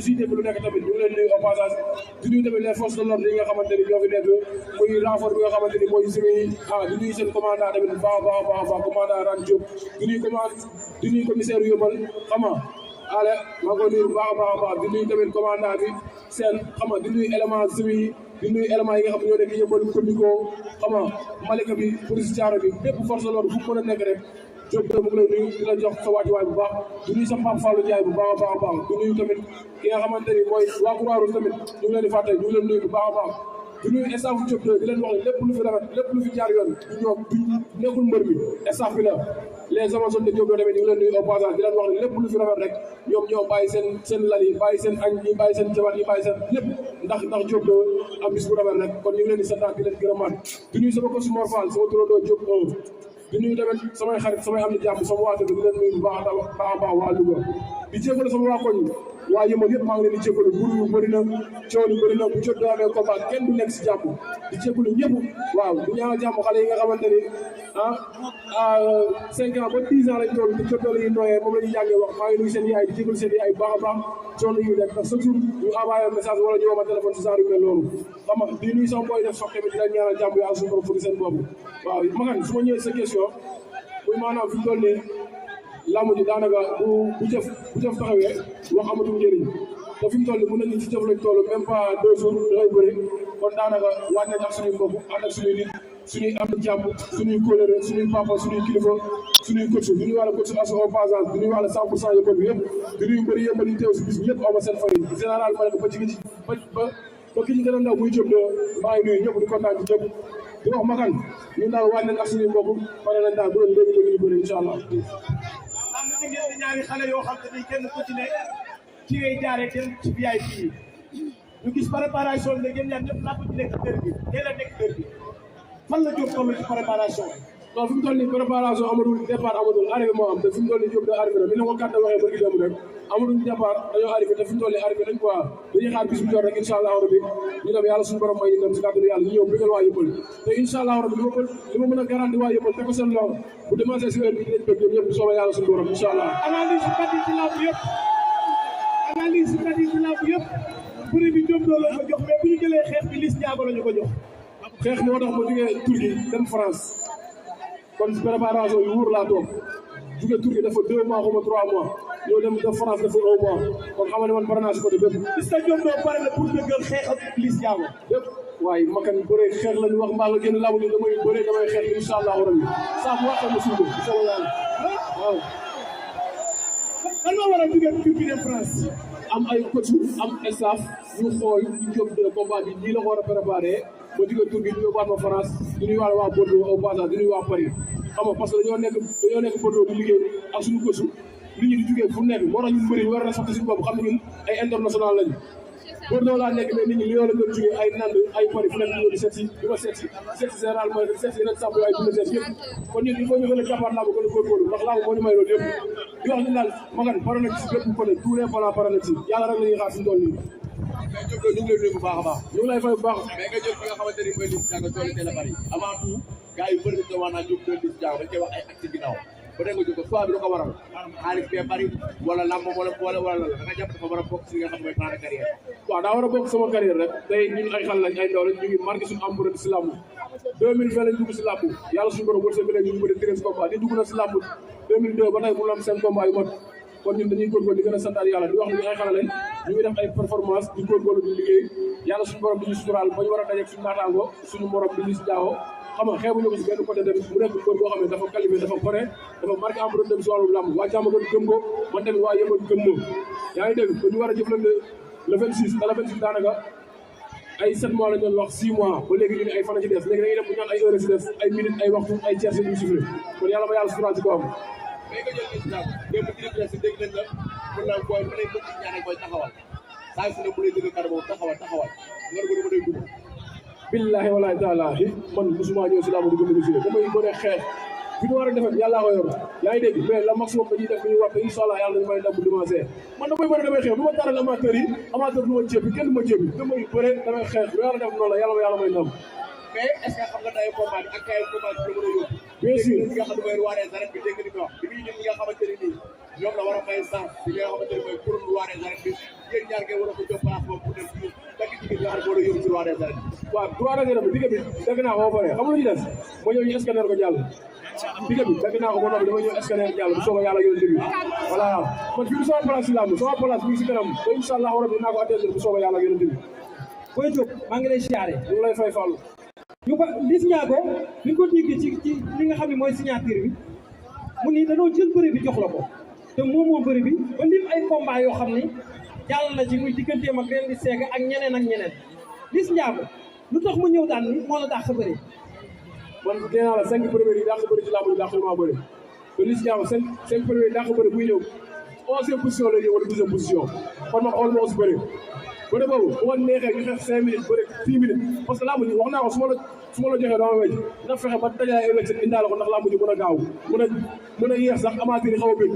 si dégg lu nekk tamit ñu ngi leen nuyu au passage di nuyu tamit les forces de l'ordre yi nga xamante ni ñoo fi nekk muy renfort bi nga xamante ni mooy suñuy di nuyu seen commandant tamit bu baax a baax commandant Ran Diop di nuyu commissaire Yobal xam nga ale maa ngi koy nuyu bu baax a baax di nuyu tamit commandant bi seen xam nga di nuyu élément suñuy di nuyu élément yi nga xam ne ñoo nekk Yobal comico xam nga Malika bi police Thiaro bi bépp force de l'ordre fu mu mën a nekk rek Diop de mu ngi lay nuyu di la jox sa wàccuwaay bu baax di nuyu sa Pape Fallou Ndiaye bu baax a baax di nuyu tamit ki nga xamante ni mooy waa Croix-Rouge tamit ñu ngi leen di fàtte ñu ngi leen nuyu bu baax a baax di nuyu staff Diop de di leen wax ne lépp lu fi rafet lépp lu fi jaar yoon du ñoom du nekkul mbër mi staff bi la les Amazones de Diop de tamit ñu ngi leen nuyu au passage di leen wax ne lépp lu fi rafet rek ñoom ñoo bàyyi seen lal yi bàyyi seen añ yi bàyyi seen jabar yi bàyyi seen lépp ndax Diop de am bis bu rafet rek kon ñu ngi leen di santaat di leen gërëmaat di nuyu sama coach Mor Fall sama turandoo Diop di nuyu tamit samay xarit samay am di jàmm sama waa dëkk di leen nuyu bu baax a baax waa Louga di jégalu sama waa koñ waa Yëmbal yëpp maa ngi leen di jégalu bur yu bëri na coow yu bëri na bu Diop de amee combat kenn du nekk si jàmm di jégalu ñëpp waaw di ñaanal jàmm xale yi nga xamante ni 5 ans ba 10 ans lañ toll di Diop de la ñuy nooyee moom la ñuy jàngee wax maa ngi nuyu seen yaay di jégalu seen yaay bu baax a baax coono yu nekk ndax chaque jour ñu envoyé message wala ñu woo ma téléphone si genre yu mel noonu xam nga di nuyu sama boy def sox tamit di leen ñaanal jàmm yàlla suñu borom furi seen boobu waaw magan su ma ñëwee sa question muy maanaam fi mu toll nii lamb ji daanaka bu jëf taxawee wax amatul njëriñ te fi mu toll nii mën nañu ci jëf lañ toll même pas 2 jours dangay bëri kon daanaka waaj nañ ak suñuy mbokk ànd ak suñuy nit suñuy am jàmm suñuy kóllëre suñuy papa suñuy kilifa suñuy coach du ñuy wàlla coach asso au passage du ñuy wàlla 100% yëppal bi yëpp du ñuy bëri yëppal yi teew si bis bi yëpp ama seen fay général ma ne ko ba ki ci gën a ndaw muy Diop de maa ngi nuyu ñëpp di kontaan ci ñëpp di wax makan ñun daal waaj nañ ak suñuy mbokk pare nañ daal bu doon léegi ñu bëri incha allah am na ngeen di ñaari xale yoo xam ne kenn ku ci ne ci ngay jaaree kenn ci VIP yi ñu gis préparation bi ne ngeen ñaar ñëpp làmb ji nekk dër bi teel a nekk dër bi fan la Diop toll ci préparation non fi mu toll nii préparation amatul départ amatul arrivé moo am te fi mu toll nii Diop de arrivé na mi ne ko kàdda waxee bëgg dem rek amatul départ dañoo arrivé te fi mu toll nii arrivé nañ quoi dañuy xaar bis bu jot rek incha allah rabbi ñu dem yàlla suñu borom may ñu dem si kàttanu yàlla ñu ñëw bëggal waa Yëmbal te incha allah rabbi li ma mën a garanti waa Yëmbal te ko seen loxo bu demancé si heure bi dinañ bëgg ñoom ñëpp bu soobee yàlla suñu borom incha allah analyse kat yi ci làmb yëpp bëri bi Diop doo la ko jox mais bu ñu jëlee xeex bi Liss Ndiago la ñu ko jox xeex moo tax ma jógee Turquie dem France kon préparation yu wóor laa toog jóge Turquie dafa 2 mois xaw ma 3 mois ñoo dem def France dafa 1 mois kon xam nga ne man pare naa si côté bépp est-ce que Diop doo pare na pour dëggal xeex ak Liss Ndiago yëpp waaye makan bëree xeex la ñu wax mbaa nga génn laabu ni damay xeex incha allahu rabbi saa bu waxee ma suude incha allah waaw lan moo war a jóge Turquie dem France am ay coach am staff ñu xool ñu Diop de combat bi nii la ko war a préparé ma jóge Turquie ñu yóbbuwaat ma France di nuyu waa Bordeaux au passage di nuyu waa Paris xam nga parce que dañoo nekk Bordeaux di liggéey ak suñu coach nit ñi di jógee fu nekk moo tax ñun bëri war na sax suñu bopp xam ne ñun ay international lañu Bordeaux laa nekk mais nit ñi li yoo la doon jógee ay nand ay Paris fu nekk ñu di seet si di ma seet si général mooy seet si yeneen sàmm ay dund seet yëpp kon ñun il faut ñu gën a jàppaat laa ba gën a góorgóorlu ndax laa moo ñu may loolu yëpp di wax ni daal magan pare nañ si bépp côté tous les plans pare nañ si yàlla rek la ñuy xaar suñu tool nii mais Diop ñu ngi lay nuyu bu baax a baax ñu ngi lay fay bu baax mais nga jël fi nga xamante ni mooy Liss Ndiago tool teel a bari avant tout gars yu bëri dañ koy wax naan Diop Liss Ndiago dañ koy wax ay acte ginnaaw ba dégg nga jóg soit bi da ko waral xaalis bee bari wala lamb wala la da nga jàpp dafa war a bokk si li nga xam ne mooy plan de carrière waaw daa war a bokk sama carrière rek tey ñun ay xale lañ ay ndaw lañ ñu ngi marqué suñu empreinte si lamb 2020 lañ dugg si lamb yàlla suñu borom wërsëg bi ñu bëri 13 combat di dugg na si lamb 2002 ba tey mu am seen combat yu mot kon ñun dañuy góorgóorlu di gën a santaat yàlla di wax ni ay xale lañ ñu ngi def ay performance di góorgóorlu di liggéey yàlla suñu borom di ñu suturaal ba ñu war a dajeeg suñu naataango suñu morom di Liss Ndiago xam nga xeebuñu ko si benn côté tamit mu nekk góor boo xam ne dafa qualifié dafa pare dafa marqué empreinte dem si wàllu lamb waa jàmm gëm ko man tamit waa Yëmbal gëm ko yaa ngi dégg ba ñu war a jëflante le 26 te le 26 daanaka ay 7 mois la ñu doon wax 6 mois ba léegi ñu ne ay fan la ci des léegi dañuy dem bu ñu naan ay heures ci des ay minutes ay waxtu ay tiers yu sifflé kon yàlla ma yàlla suturaal ci kawam mais nga jël Liss Ndiago démb ci presse dégg nañ la pour la booy mu lay bëgg ñaanal booy taxawal saa su ne mu lay dëgg kàddu boobu taxawal nga ko dama day dugg billahi walaay taalaahi man musuma ñëw si laamu di gën a gis damay bëre xeex bi ñu war a defee yàllaa ko yor yaa ngi dégg mais la maximum dañuy def li ñuy wax te incha allah yàlla dañu may ndam bu dimanche man damay bëre damay xeex du ma taral amateur yi amateur du ma jébbi kenn du ma jébbi damay bëre damay xeex lu yàlla def noonu la yàlla may ndam mais est-ce que xam nga day combat bi ak kay combat bi la mën a yóbbu bien sûr li nga xam ne mooy roi des arènes bi dégg nga li ko wax bi muy ñi nga xamante ne nii ñoom la war a may sens bi nga xamante ne mooy pour roi des arènes bi yéen ñaar ngeen war a ko jox place boobu pour dem ci dagg jigéen nga xam ne moo doon yóbbu ci roi des arènes. waaw droit de terre bi digg bi dagg naa ko ba pare xam nga lu ñu des ma ñëw ñu scanner ko jàll digg bi dagg naa ko ba noppi dama ñëw scanner jàll bu soobee yàlla yónni bi voilà man fii du sama place si làmb sama place bi si kanam ba incha allah rabbi naa ko atteindre bu soobee yàlla yónni bi Boy Diop maa ngi lay siyaare ñu ngi lay fay fàllu ñu ko Liss Ndiago bi ko déggee ci li nga xam ne mooy signature bi mu ni dañoo jël bëri bi jox la ko te moom moo bëri bi ba lim ay combat yoo xam ni jàll na ci muy digganteem ak Rendi Sega ak ñeneen Liss Ndiago lu tax mu ñëw daan ni moo la dàq sa bëri man nee naa la 5 premiers yi dàq bëri ci làmb yi dàq maa bëri te Liss Ndiago 5 premiers yi dàq bëri buy ñëw 11e position lay ñëw wala 12e position kon man xool moo si bëri bëri boobu bu ma neexee ñu xeex 5 minutes bëri 6 minutes parce que làmb ji wax naa ko su ma la joxee dama wecc na fexe ba dajale ay wecc indaale ko ndax làmb ji mën a gaaw mën a yéex sax amateur yi xaw a bëgg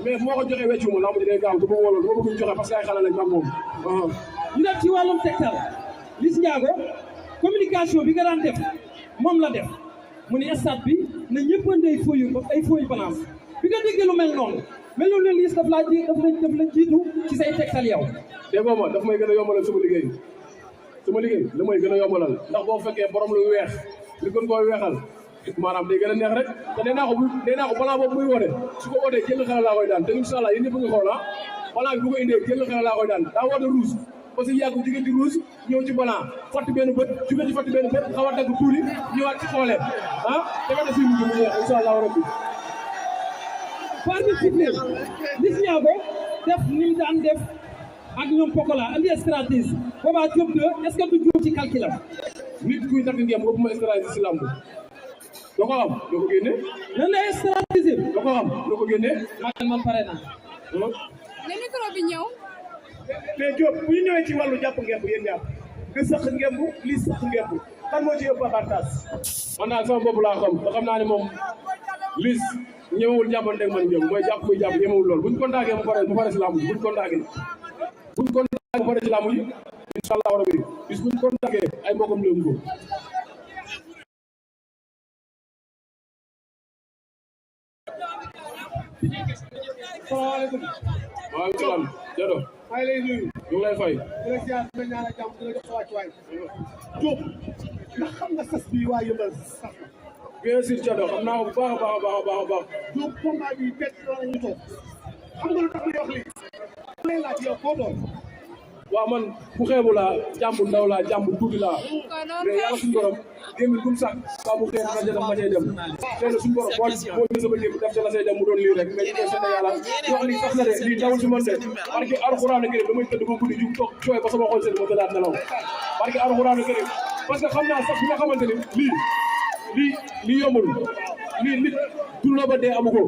mais bu ma ko joxee weccu ma làmb ji day gaaw du ma wóoloon du ma bëgg joxe parce que ay xale lañ mag moom ñu def ci wàllum tegtal Liss Ndiago communication bi nga daan def moom la def mu ni stade bi na ñëpp andi ay feuille balance bi nga déggee lu mel noonu ne Liss daf la jiitu ci say tegtal yow déggoo ma daf may gën a yombalal sama liggéey la may gën a yombalal ndax boo fekkee borom lu weex li gën koo weexal maanaam day gën a neex rek te nee naa ko balaa boobu muy woote su ko wootee jël xale laa koy daan te incha allah yéen ñëpp nga xool balaa bi bu ko indee jël xale laa koy daan daa woote rouge parce que yàgg jigéen di rouge ñëw ci balaa fatt benn bët jigéen ci fatt benn bët xaw a dagg tuuli ñëwaat ci xoolee dafa def suñu mujj mu neex incha allah rabbi par bi sifflé Liss Ndiago def ni mu daan def ak ñoom Pokola andi stratégie boobaa Diop de est-ce que du juum ci calculam nit kuy takk ngeen boobu ma stratégie si lamb doo ko xam doo ko génne lan la stratégie doo ko xam doo ko génne man pare naa ne micro bi ñëw mais Diop bu ñu ñëwee ci wàllu jàpp ngemb yéen ñaar nga sëq ngemb Liss sëq ngemb kan moo ci ëpp avantage man daal sama bopp laa xam te xam naa ne moom Liss ñemewul jàppanteeg man ñoom mooy jàpp muy jàpp ñemewul lool buñ kontaakee mu pare si lamb ji buñ kontaakee mu pare si lamb ji incha allah rabbi bis buñ kontaakee ay mbokam léegi ko salaamaaleykum waaleykum salaam Diallo maa ngi lay nuyu ñu ngi lay fay di la ziar di la ñaanal jàmm di la jox sa wàccuwaay Diop ndax xam nga sas bi waa Yëmbal sas na bien sûr Diallo xam naa ko bu baax a baax Diop combat bi bett la ñu toog xam nga lu tax may wax lii lay laaj yow koo doon waaw man bu xeebu laa jàmbu ndaw laa jàmbu tuuti laa mais yàlla suñu borom gémmi gum sax saa bu xëy na def ma cay dem xëy na suñu borom moo jël sama gémm def ca la say dem mu doon lii rek mais ñu koy sant yàlla wax lii sax na de lii dawul si man de parce que alxuraan kër damay tëdd ba guddi jug toog cooy ba sama xol seen ma tëddaat nelaw parce que alxuraan kër parce que xam naa sax bi nga xamante ni lii yombul lii nit dund na ba dee amu ko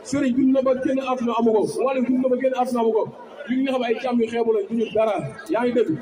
sëriñ dund na ba génn àdduna amu ko wala dund na ba génn àdduna amu ko li nga xam ay càmm yu xeebu lañ duñu dara yaa ngi dégg